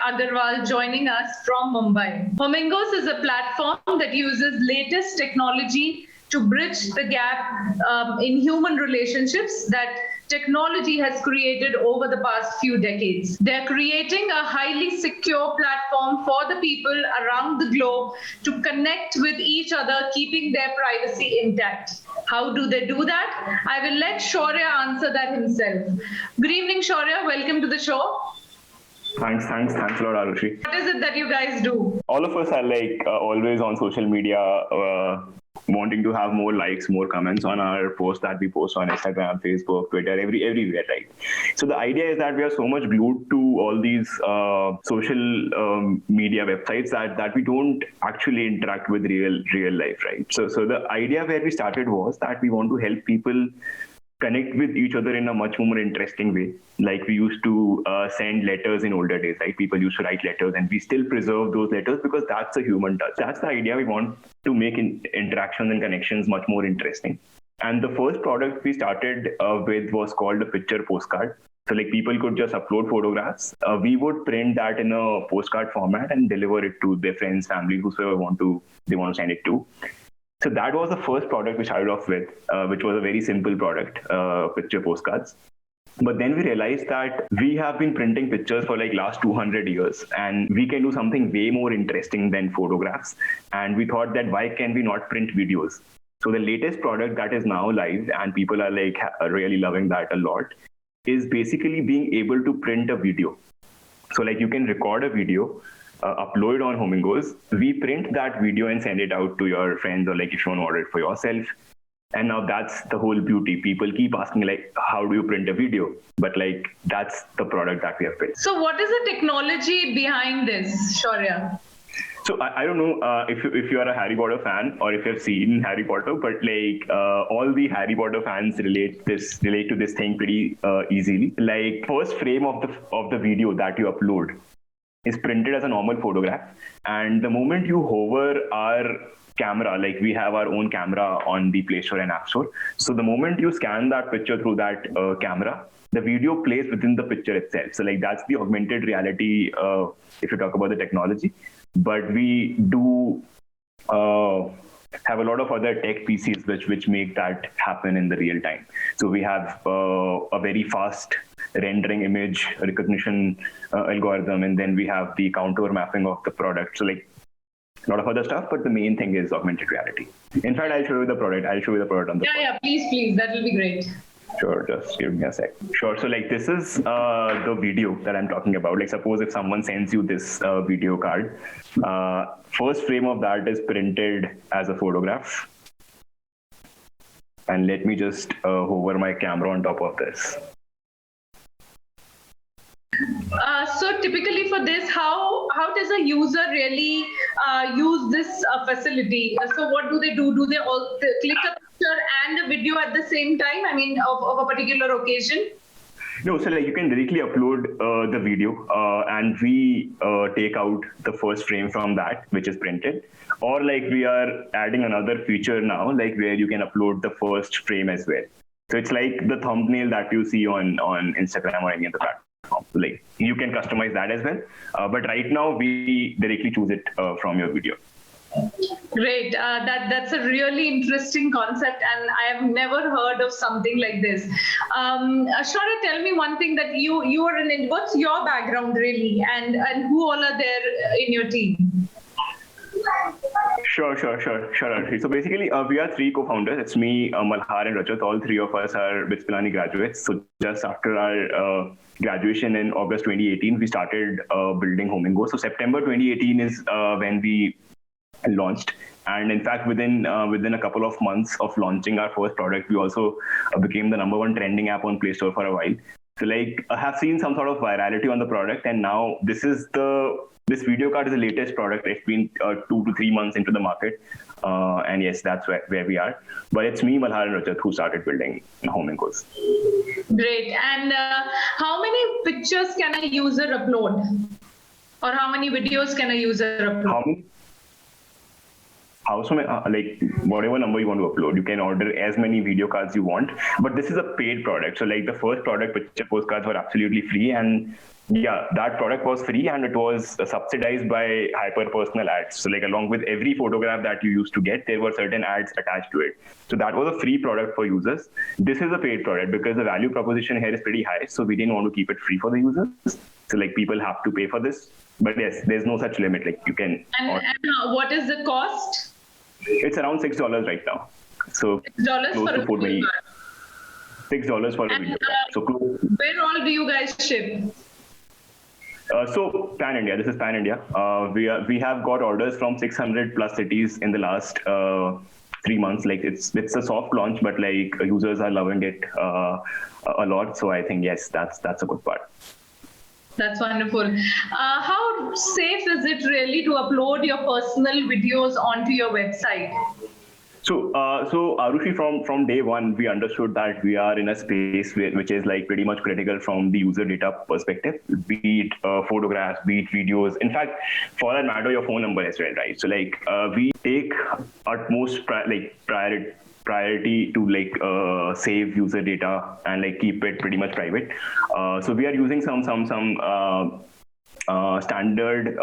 Agarwal joining us from Mumbai. Homingos is a platform that uses latest technology to bridge the gap in human relationships that technology has created over the past few decades. They're creating a highly secure platform for the people around the globe to connect with each other, keeping their privacy intact. How do they do that? I will let Shaurya answer that himself. Good evening, Shaurya. Welcome to the show. Thanks a lot, Arushi. What is it that you guys do? All of us are always on social media, wanting to have more likes, more comments on our posts that we post on Instagram, Facebook, Twitter, everywhere, right? So the idea is that we are so much glued to all these social media websites that we don't actually interact with real life, right? So the idea where we started was that we want to help people connect with each other in a much more interesting way. Like we used to send letters in older days, right? People used to write letters and we still preserve those letters because that's a human touch. That's the idea. We want to make interactions and connections much more interesting. And the first product we started with was called a picture postcard. So like people could just upload photographs. We would print that in a postcard format and deliver it to their friends, family, whoever they want to send it to. So that was the first product we started off with, which was a very simple product, picture postcards. But then we realized that we have been printing pictures for like last 200 years and we can do something way more interesting than photographs. And we thought that why can we not print videos? So the latest product that is now live and people are like really loving that a lot is basically being able to print a video. So like you can record a video, upload on Homingos, we print that video and send it out to your friends, or like if you want to order it for yourself. And now that's the whole beauty. People keep asking like, how do you print a video? But like, that's the product that we have built. So what is the technology behind this, Shaurya? So I don't know if you are a Harry Potter fan or if you've seen Harry Potter, but like all the Harry Potter fans relate to this thing pretty easily. Like first frame of the video that you upload is printed as a normal photograph, and the moment you hover our camera, like we have our own camera on the Play Store and App Store, so the moment you scan that picture through that camera, the video plays within the picture itself. So like that's the augmented reality if you talk about the technology. But we do have a lot of other tech pieces which make that happen in the real time. So we have a very fast rendering image recognition algorithm, and then we have the contour mapping of the product. So like a lot of other stuff, but the main thing is augmented reality. In fact, I'll show you the product. On the Yeah, please. That will be great. Sure, just give me a sec. Sure. So like this is the video that I'm talking about. Like suppose if someone sends you this video card, first frame of that is printed as a photograph. And let me just hover my camera on top of this. So typically for this, how does a user really use this facility? So what do they do? Do they all click a picture and a video at the same time? I mean, of a particular occasion? No, so like you can directly upload the video and we take out the first frame from that, which is printed. Or like we are adding another feature now, like where you can upload the first frame as well. So it's like the thumbnail that you see on Instagram or any other platform. Like you can customize that as well. But right now we directly choose it from your video. Great. That's a really interesting concept, and I have never heard of something like this. Shaurya, tell me one thing that you are what's your background really, and who all are there in your team? Sure. So basically, we are three co-founders. It's me, Malhar, and Rajat. All three of us are BITS Pilani graduates. So just after our graduation in August 2018, we started building Homingo. So September 2018 is when we launched. And in fact, within a couple of months of launching our first product, we also became the #1 trending app on Play Store for a while. So like I have seen some sort of virality on the product, and now this video card is the latest product. It's been 2 to 3 months into the market. And yes, that's where we are. But it's me, Malhar, and Rajat who started building Homingos. Great. And how many pictures can a user upload? Or how many videos can a user upload? Like whatever number you want to upload, you can order as many video cards you want. But this is a paid product. So like the first product, picture postcards, were absolutely free. And Yeah, that product was free and it was subsidized by hyper-personal ads. So like along with every photograph that you used to get, there were certain ads attached to it. So that was a free product for users. This is a paid product because the value proposition here is pretty high. So we didn't want to keep it free for the users. So like people have to pay for this. But yes, there's no such limit. Like you can. And what is the cost? It's around $6 right now. So $6 close for to a video card. $6 for a And video card. So close. where all do you guys ship? So Pan India, this is Pan India. We have got orders from 600 plus cities in the last 3 months. Like it's a soft launch, but like users are loving it a lot. So I think yes, that's a good part. That's wonderful. How safe is it really to upload your personal videos onto your website? So Arushi, from day one, we understood that we are in a space which is like pretty much critical from the user data perspective, be it photographs, be it videos. In fact, for that matter, your phone number as well, right? So like we take utmost priority to like save user data and like keep it pretty much private. So we are using some standard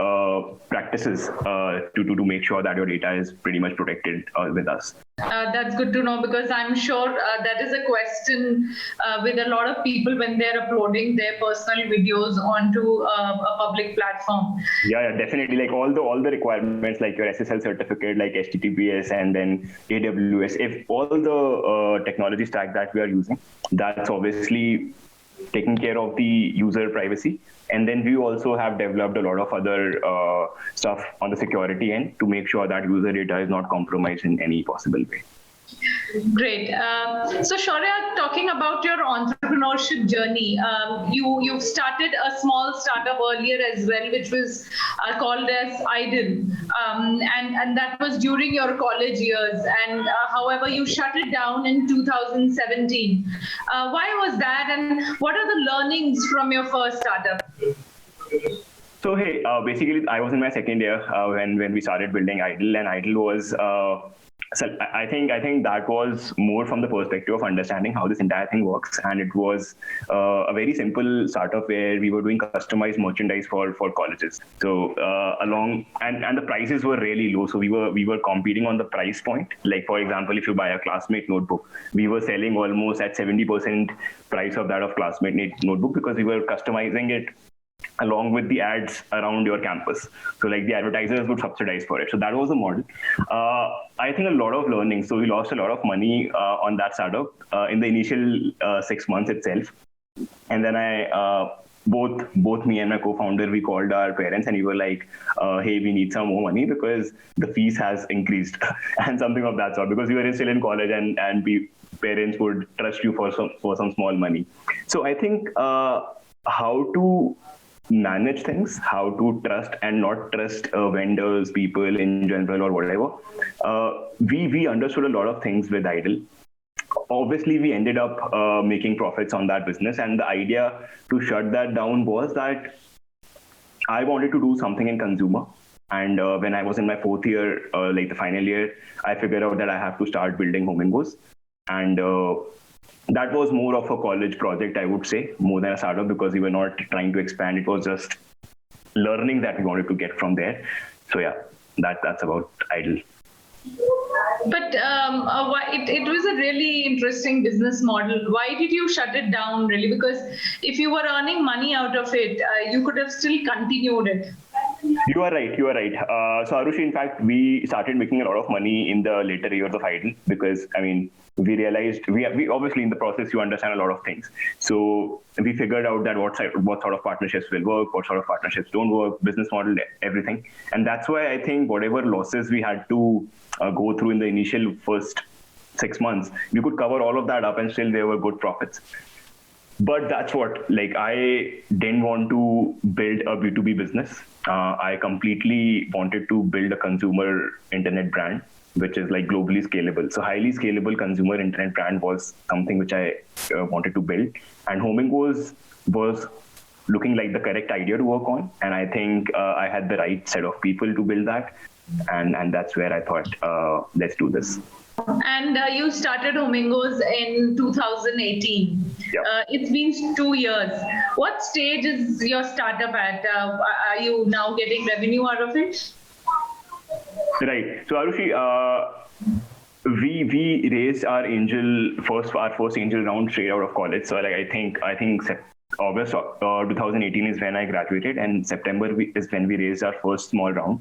practices to make sure that your data is pretty much protected with us. That's good to know, because I'm sure that is a question with a lot of people when they're uploading their personal videos onto a public platform. Yeah, definitely. Like all the requirements, like your SSL certificate, like HTTPS, and then AWS. If all the technology stack that we are using, that's obviously taking care of the user privacy. And then we also have developed a lot of other stuff on the security end to make sure that user data is not compromised in any possible way. Great. So Shaurya, talking about your entrepreneurship journey, you've started a small startup earlier as well, which was called as Idle, and that was during your college years. And however, you shut it down in 2017. Why was that, and what are the learnings from your first startup? So hey, basically, I was in my second year when we started building Idle, and Idle was. So I think that was more from the perspective of understanding how this entire thing works, and it was a very simple startup where we were doing customized merchandise for colleges. So and the prices were really low, so we were competing on the price point. Like for example, if you buy a Classmate notebook, we were selling almost at 70% price of that of Classmate notebook because we were customizing it along with the ads around your campus. So like the advertisers would subsidize for it. So that was the model. I think a lot of learning. So we lost a lot of money on that startup in the initial 6 months itself. And then both me and my co-founder, we called our parents and we were like, hey, we need some more money because the fees has increased and something of that sort, because we were still in college and parents would trust you for some small money. So I think how to manage things, how to trust and not trust vendors, people in general or whatever. We understood a lot of things with Idle. Obviously, we ended up making profits on that business. And the idea to shut that down was that I wanted to do something in consumer. And when I was in my fourth year, like the final year, I figured out that I have to start building Homingos. And that was more of a college project, I would say, more than a startup, because we were not trying to expand. It was just learning that we wanted to get from there. So yeah, that's about Idle. But it was a really interesting business model. Why did you shut it down, really? Because if you were earning money out of it, you could have still continued it. You are right. So Arushi, in fact, we started making a lot of money in the later years of Idle because, I mean, we realized we obviously in the process you understand a lot of things. So we figured out that what sort of partnerships will work, what sort of partnerships don't work, business model, everything. And that's why I think whatever losses we had to go through in the initial first 6 months, we could cover all of that up and still there were good profits. But that's what, like, I didn't want to build a B2B business. I completely wanted to build a consumer internet brand, which is like globally scalable. So highly scalable consumer internet brand was something which I wanted to build. And Homingos was looking like the correct idea to work on. And I think I had the right set of people to build that. And that's where I thought, let's do this. And you started Homingos in 2018. Yeah. It's been 2 years. What stage is your startup at? Are you now getting revenue out of it? Right. So Arushi, we raised our first angel round straight out of college. So like I think August 2018 is when I graduated, and September is when we raised our first small round,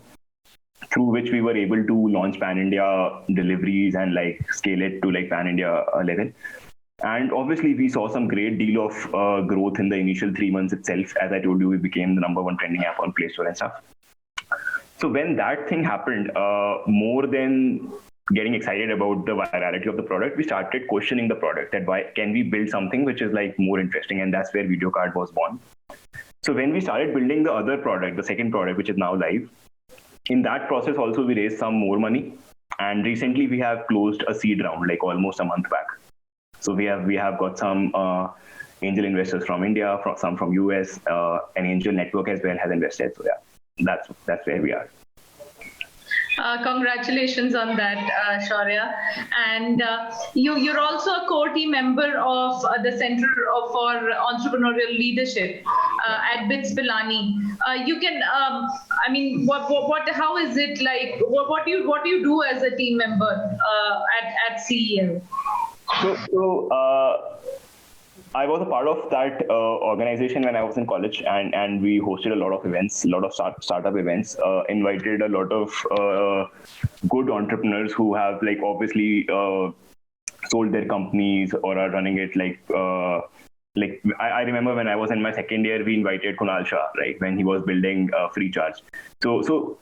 through which we were able to launch pan-India deliveries and like scale it to like pan-India level. And obviously, we saw some great deal of growth in the initial 3 months itself. As I told you, we became the #1 trending app on Play Store and stuff. So when that thing happened, more than getting excited about the virality of the product, we started questioning the product, that why can we build something which is like more interesting, and that's where VideoCard was born. So when we started building the other product, the second product, which is now live, in that process also we raised some more money, and recently we have closed a seed round like almost a month back. So we have got some angel investors from India, some from US, an angel network as well has invested. So yeah, that's where we are. Congratulations on that, Shaurya. And you're also a core team member of the Center for Entrepreneurial Leadership at BITS Pilani. You can, how is it like? What do you do as a team member at CEL? So I was a part of that organization when I was in college, and we hosted a lot of events, a lot of startup events, invited a lot of good entrepreneurs who have like obviously sold their companies or are running it like I remember when I was in my second year, we invited Kunal Shah, right, when he was building Freecharge. So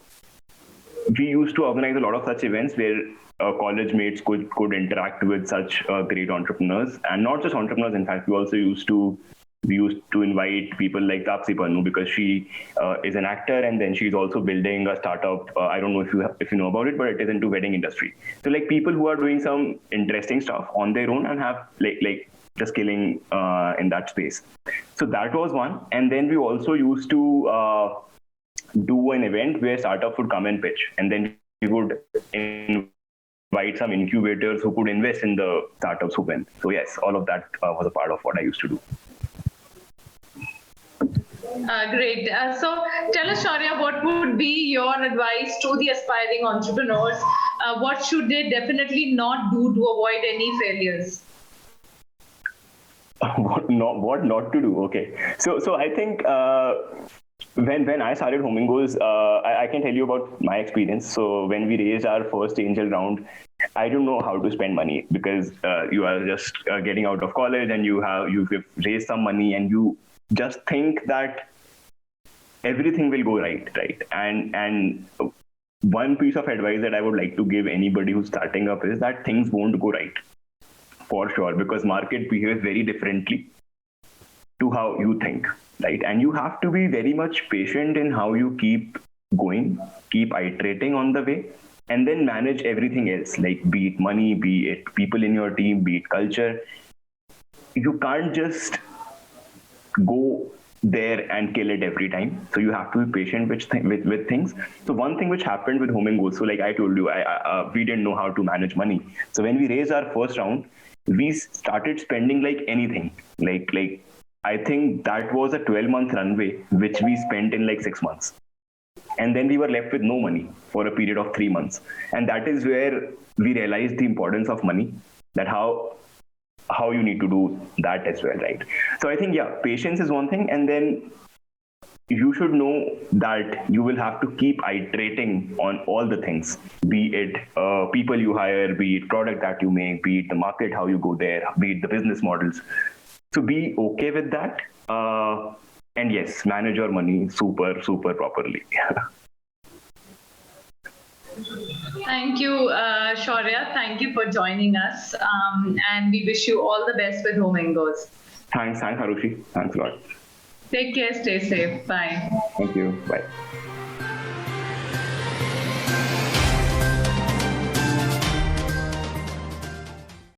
we used to organize a lot of such events where college mates could interact with such great entrepreneurs, and not just entrepreneurs. In fact, we also used to invite people like Taapsee Pannu, because she is an actor, and then she's also building a startup. I don't know if you know about it, but it is into wedding industry. So like people who are doing some interesting stuff on their own and have like the skilling in that space. So that was one, and then we also used to do an event where startups would come and pitch, and then we would invite some incubators who could invest in the startups who win. So yes, all of that was a part of what I used to do. Great. So tell us, Shaurya, what would be your advice to the aspiring entrepreneurs? What should they definitely not do to avoid any failures? What not to do? Okay. So I think when I started Homingos, I can tell you about my experience. So when we raised our first angel round, I don't know how to spend money, because you are just getting out of college and you've raised some money, and you just think that everything will go right. And one piece of advice that I would like to give anybody who's starting up is that things won't go right, for sure, because market behaves very differently to how you think, right? And you have to be very much patient in how you keep going, keep iterating on the way, and then manage everything else, like be it money, be it people in your team, be it culture. You can't just go there and kill it every time. So you have to be patient with things. So one thing which happened with Homingos, so like I told you, we didn't know how to manage money. So when we raised our first round, we started spending like anything. Like I think that was a 12-month runway, which we spent in like 6 months. And then we were left with no money for a period of 3 months. And that is where we realized the importance of money, that how you need to do that as well, right? So I think, yeah, patience is one thing. And then you should know that you will have to keep iterating on all the things, be it people you hire, be it product that you make, be it the market, how you go there, be it the business models. So be okay with that. And yes, manage your money super properly. Thank you, Shaurya. Thank you for joining us. And we wish you all the best with Homingos. Thanks, Harushi. Thanks a lot. Take care. Stay safe. Bye. Thank you. Bye.